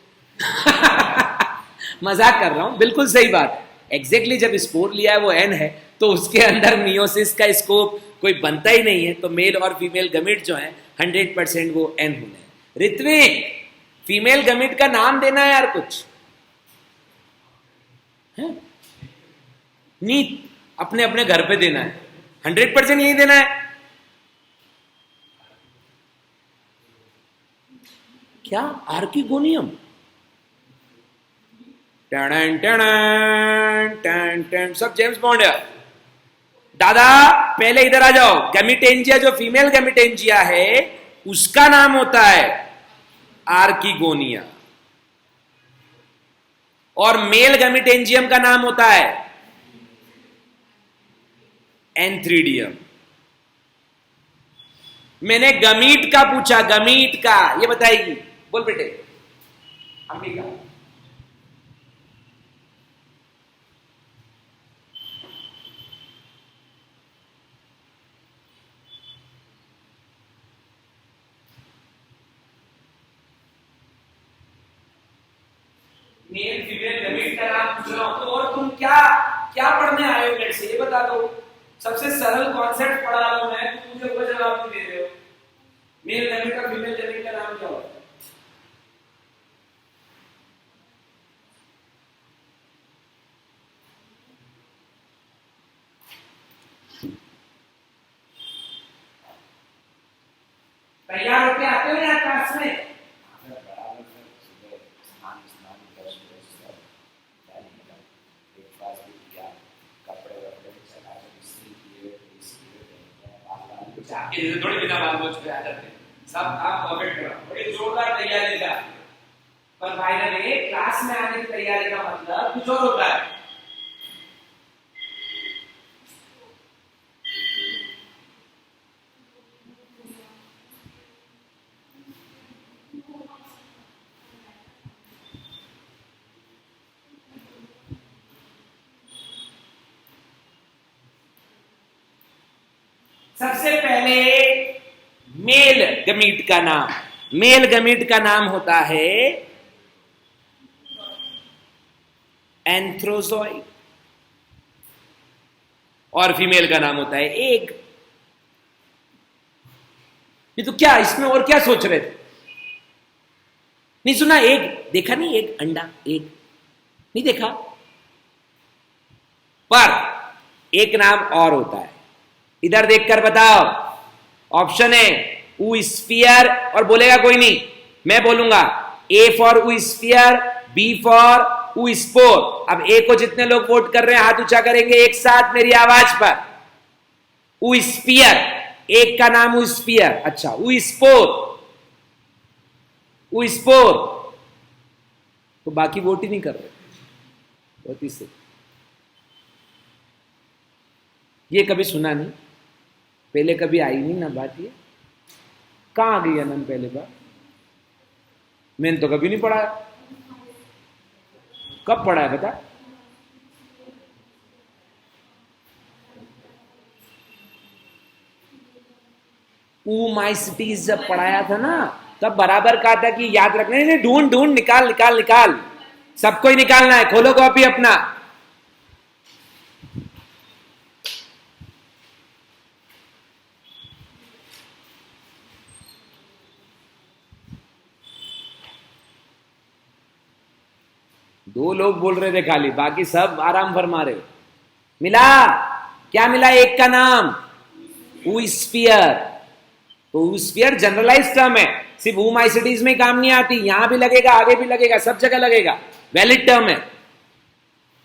मजाक कर रहा हूं, बिल्कुल सही बात है, एग्जैक्टली जब स्पोर लिया है वो एन है, तो उसके अंदर मियोसिस का स्कोप कोई बनता ही नहीं है, तो मेल और फीमेल गमिट जो है 100% वो एन होने हैं। ऋत्विक, फीमेल गमिट का नाम देना है यार कुछ है? नीत अपने अपने घर पे देना है, 100% यही देना है क्या? आर्किगोनियम, टन टन टन टन, सब जेम्स बॉन्ड है। दादा पहले इधर आ जाओ, गैमिटेंजिया जो फीमेल गैमिटेंजिया है उसका नाम होता है आर्किगोनिया, और मेल गैमिटेंजियम का नाम होता है एंथ्रीडियम। मैंने गमीट का पूछा, गमीट का, ये बताएगी, बोल बेटे अम्मी का। मेल फीमेल गमीट का नाम पूछ रहा हूं, तो और तुम क्या क्या पढ़ने आए हो मेरे से, ये बता दो। सबसे सरल कॉन्सेप्ट पढ़ा रहा हूं मैं, तो मुझे कोई जवाब नहीं दे रहे हो। मेल गमीट का फीमेल गमीट का नाम क्या होता है? तैयार होके आते हो यार क्लास में? थोड़ी बिना बात बोझ पे आ जाते हैं, सब आप परफेक्ट करो, बड़ी जोरदार तैयारी का, पर फाइनली क्लास में आने की तैयारी का मतलब कुछ और होता है। सबसे पहले मेल गमीट का नाम, मेल गमीट का नाम होता है एंथ्रोजॉइड, और फीमेल का नाम होता है एग। ये तो क्या, इसमें और क्या सोच रहे थे? नहीं सुना? एग देखा नहीं? एग अंडा, एग नहीं देखा? पर एक नाम और होता है, इधर देखकर बताओ। ऑप्शन है ऊ स्फीयर, और बोलेगा कोई नहीं, मैं बोलूंगा ए फॉर ऊ स्फीयर, बी फॉर ऊ स्पोर। अब ए को जितने लोग वोट कर रहे हैं हाथ ऊंचा करेंगे एक साथ मेरी आवाज पर। ऊ स्फीयर, एक का नाम ऊ स्फीयर। अच्छा, ऊ स्पोर, ऊ स्पोर, तो बाकी वोट ही नहीं कर रहे। बहुत ही से ये कभी सुना नहीं, पहले कभी आई नहीं ना बात। ये कहां आ गई अनंत पहले बार? मैंने तो कभी नहीं पढ़ा। कब पढ़ा है बता? ऊमाइसिटीज जब पढ़ाया था ना, तब बराबर कहा था कि याद रखना। नहीं, ढूंढ ढूंढ, निकाल निकाल निकाल, सबको ही निकालना है। खोलो कॉपी अपना। दो लोग बोल रहे थे खाली, बाकी सब आराम फरमा रहे। मिला? क्या मिला? एक का नाम ऊस्फीयर। तो ऊस्फीयर जनरलाइज टर्म है, सिर्फ ऊमाइसिटीज में काम नहीं आती, यहां भी लगेगा, आगे भी लगेगा, सब जगह लगेगा, वैलिड टर्म है।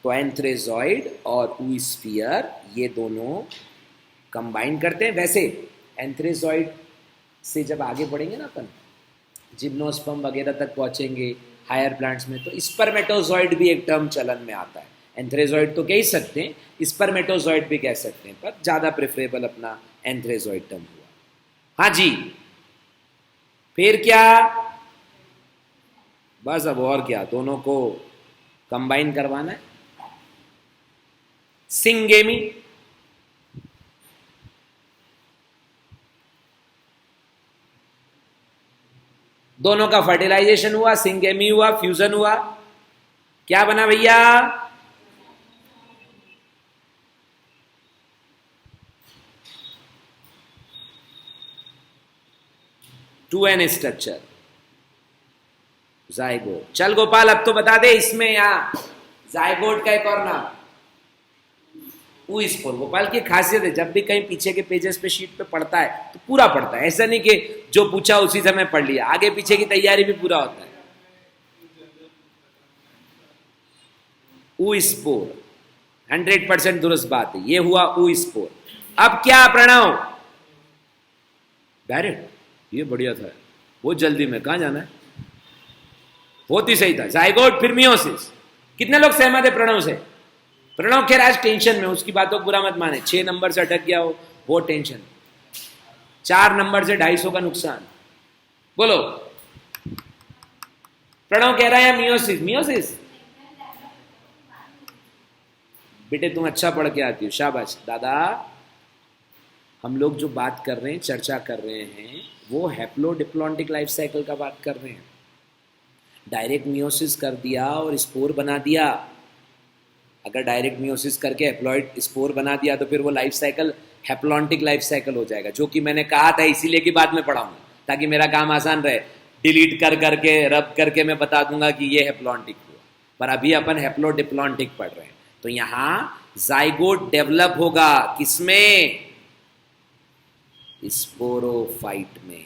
तो एंथ्रेजॉइड और ऊस्फीयर ये दोनों कंबाइन करते हैं। वैसे एंथ्रेजॉइड से जब आगे बढ़ेंगे ना अपन, जिम्नोस्पर्म वगैरह तक पहुंचेंगे हायर प्लांट्स में, तो स्पर्मेटोजॉइड भी एक टर्म चलन में आता है। एंथ्रेजॉइड तो कह ही सकते हैं, स्पर्मेटोजॉइड भी कह सकते हैं, पर ज्यादा प्रेफरेबल अपना एंथ्रेजॉइड टर्म हुआ। हाँ जी, फिर क्या? बस अब और क्या, दोनों को कंबाइन करवाना है। सिंगेमी, दोनों का फर्टिलाइजेशन हुआ, सिंगेमी हुआ, फ्यूजन हुआ, क्या बना भैया? 2n structure zygote. चल गोपाल अब तो बता दे इसमें यहाँ जाइगोट का एक और नाम ऊ स्पोर। गोपाल की खासियत है जब भी कहीं पीछे के पेजेस पे शीट पे पढ़ता है तो पूरा पढ़ता है, ऐसा नहीं कि जो पूछा उसी समय पढ़ लिया, आगे पीछे की तैयारी भी पूरा होता है। ऊ स्पोर 100% दुरुस्त बात है, ये हुआ ऊ स्पोर। अब क्या प्रणव? डायरेक्ट, ये बढ़िया था, बहुत जल्दी में, कहां जाना है? बहुत ही सही था, जाइगोट फिर मियोसिस। कितने लोग सहमत है प्रणव से? प्रणव खैर आज टेंशन में, उसकी बातों को बुरा मत माने, 6 नंबर से अटक गया हो, बहुत टेंशन, 4 नंबर से 250 का नुकसान। बोलो, प्रणव कह रहा है मियोसिस। मियोसिस बेटे तुम अच्छा पढ़ के आती हो, शाबाश दादा। हम लोग जो बात कर रहे हैं, चर्चा कर रहे हैं, वो हैप्लोडिप्लॉन्टिक लाइफ साइकिल का बात कर रहे हैं। डायरेक्ट मियोसिस कर दिया और स्पोर बना दिया, अगर डायरेक्ट मियोसिस करके हैप्लॉइड स्पोर बना दिया तो फिर वो life cycle haplontic life cycle हो जाएगा, जो कि मैंने कहा था इसीलिए कि बाद में पढ़ाऊंगा ताकि मेरा काम आसान रहे। डिलीट कर करके रब करके मैं बता दूंगा कि ये हैप्लॉन्टिक हुआ, पर अभी अपन हैप्लोडिप्लॉन्टिक पढ़ रहे हैं। तो यहां जाइगोट डेवलप होगा किसमें? स्पोरोफाइट में।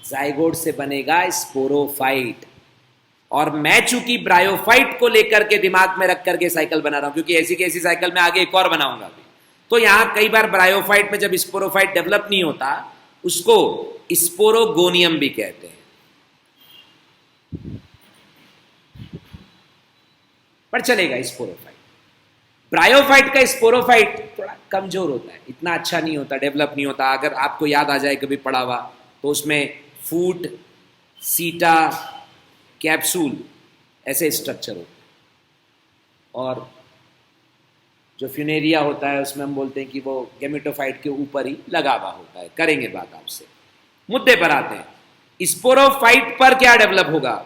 जाइगोट से बनेगा स्पोरोफाइट। और मैं चूंकि ब्रायोफाइट को लेकर के दिमाग में रख करके साइकिल बना रहा हूं, क्योंकि ऐसी कैसी साइकिल में आगे एक और बनाऊंगा अभी, तो यहां कई बार ब्रायोफाइट में जब स्पोरोफाइट डेवलप नहीं होता उसको स्पोरोगोनियम भी कहते हैं। पर चलेगा स्पोरोफाइट। ब्रायोफाइट का स्पोरोफाइट थोड़ा कमजोर होता है, इतना अच्छा नहीं होता, डेवलप नहीं होता। अगर आपको याद आ जाए कभी पढ़ा हुआ तो उसमें फूट, सीटा, कैप्सूल ऐसे स्ट्रक्चर होते हैं। और जो फ्यूनेरिया होता है उसमें हम बोलते हैं कि वो गेमेटोफाइट के ऊपर ही लगा हुआ होता है। करेंगे बात आपसे। मुद्दे पर आते हैं, स्पोरोफाइट पर क्या डेवलप होगा?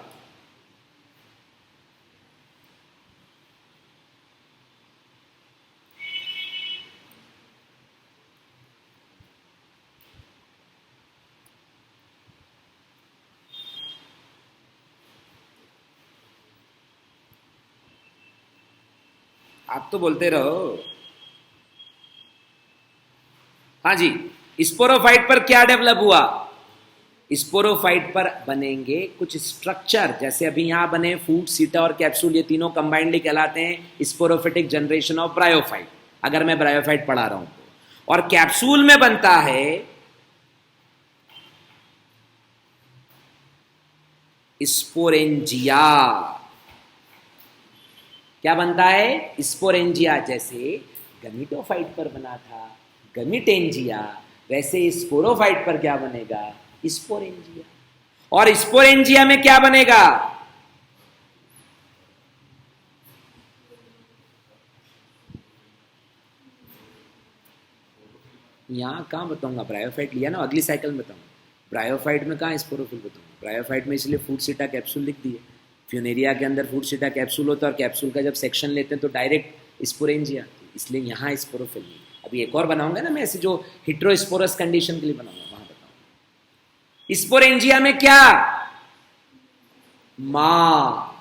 आप तो बोलते रहो। हाँ जी, स्पोरोफाइट पर क्या डेवलप हुआ? स्पोरोफाइट पर बनेंगे कुछ स्ट्रक्चर, जैसे अभी यहां बने फूट, सीटा और कैप्सूल, ये तीनों कंबाइंडली कहलाते हैं स्पोरोफिटिक जनरेशन ऑफ ब्रायोफाइट, अगर मैं ब्रायोफाइट पढ़ा रहा हूं तो। और कैप्सूल में बनता है स्पोरेंजिया। क्या बनता है? स्पोरेंजिया। जैसे गमीटोफाइट पर बना था गमीटेंजिया, वैसे स्पोरोफाइट पर क्या बनेगा? स्पोरेंजिया। और स्पोरेंजिया में क्या बनेगा? यहां कहां बताऊंगा, ब्रायोफाइट लिया ना, अगली साइकिल में बताऊंगा। ब्रायोफाइट में कहां स्पोरोफिल बताऊंगा? ब्रायोफाइट में इसलिए फूट, सीटा, कैप्सूल लिख दिए। फ्यूनेरिया के अंदर फूट, सीटा, कैप्सूल होता है, और कैप्सूल का जब सेक्शन लेते हैं तो डायरेक्ट स्पोरेंजिया, इसलिए यहां स्पोरोफिल नहीं। अभी एक और बनाऊंगा ना मैं, ऐसे जो हिट्रोस्पोरस कंडीशन के लिए बनाऊंगा वहां बताऊंगा। स्पोरेंजिया में क्या? मां।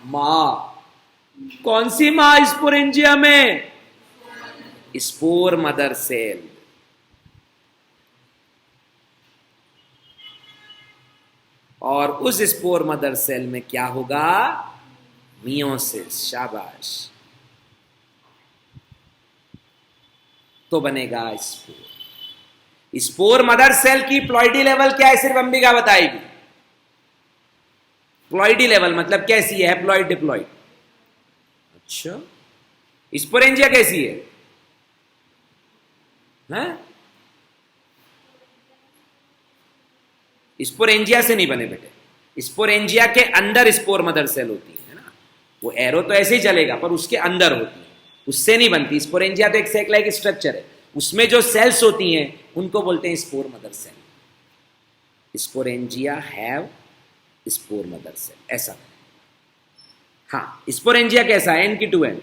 कौन सी मां स्पोरेंजिया में? Spore mother cell. और उस स्पोर मदर सेल में क्या होगा? मियोसिस। शाबाश। तो बनेगा स्पोर। स्पोर मदर सेल की प्लॉइडी लेवल क्या है सिर्फ अंबिका बताएगी। प्लॉइडी लेवल मतलब कैसी है? Haploid diploid. अच्छा, स्पोरेंजिया कैसी है? स्पोरेंजिया से नहीं बने बेटे, स्पोरेंजिया के अंदर स्पोर मदर सेल होती है ना, वो एरो तो ऐसे ही चलेगा पर उसके अंदर होती है, उससे नहीं बनती। स्पोरेंजिया तो एक सेक लाइक स्ट्रक्चर है, उसमें जो सेल्स होती हैं उनको बोलते हैं spore mother cell. Sporangia have spore mother cell, ऐसा। हाँ, स्पोरेंजिया कैसा है? N की 2N।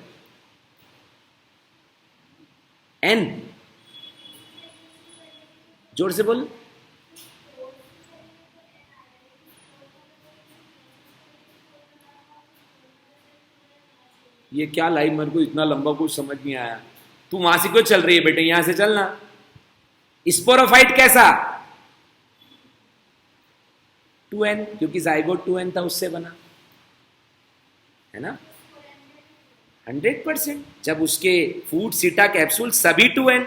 जोर से बोल। ये क्या लाइव, मेरे को इतना लंबा कुछ समझ नहीं आया। तू वहां से क्यों चल रही है बेटे, यहां से चलना। स्पोरोफाइट कैसा? 2n, क्योंकि जाइगोट 2n था, उससे बना, है ना। 100%। जब उसके फूड सीटा कैप्सूल सभी 2n,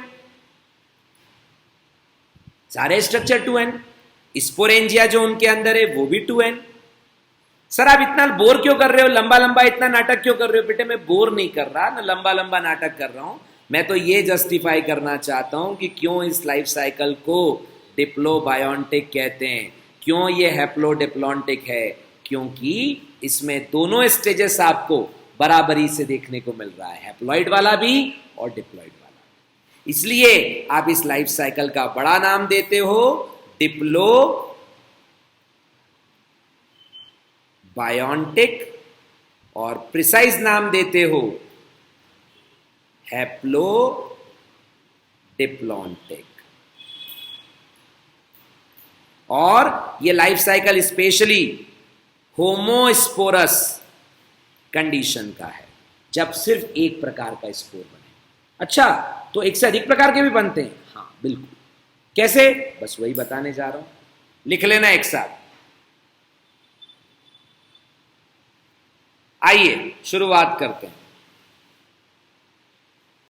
सारे स्ट्रक्चर 2n, स्पोरेंजिया जो उनके अंदर है वो भी 2n। सर आप इतना बोर क्यों कर रहे हो, लंबा लंबा इतना नाटक क्यों कर रहे हो? बेटे मैं बोर नहीं कर रहा ना, लंबा लंबा नाटक कर रहा हूं। मैं तो ये जस्टिफाई करना चाहता हूं कि क्यों इस लाइफ साइकिल को डिप्लोबायोन्टिक कहते हैं, क्यों ये हैप्लोडिप्लॉन्टिक है, क्योंकि इसमें दोनों स्टेजेस आपको बराबरी से देखने को मिल रहा है, हैप्लॉइड वाला भी और डिप्लॉइड वाला। इसलिए आप इस लाइफ साइकिल का बड़ा नाम देते हो डिप्लो बायोन्टिक, और प्रिसाइज नाम देते हो हैप्लो डिप्लॉन्टिक। और ये life cycle specially homosporous condition का है, जब सिर्फ एक प्रकार का स्पोर बने। अच्छा, तो एक से अधिक प्रकार के भी बनते हैं? हाँ बिल्कुल। कैसे? बस वही बताने जा रहा हूं, लिख लेना एक साथ। आइए शुरुआत करते हैं।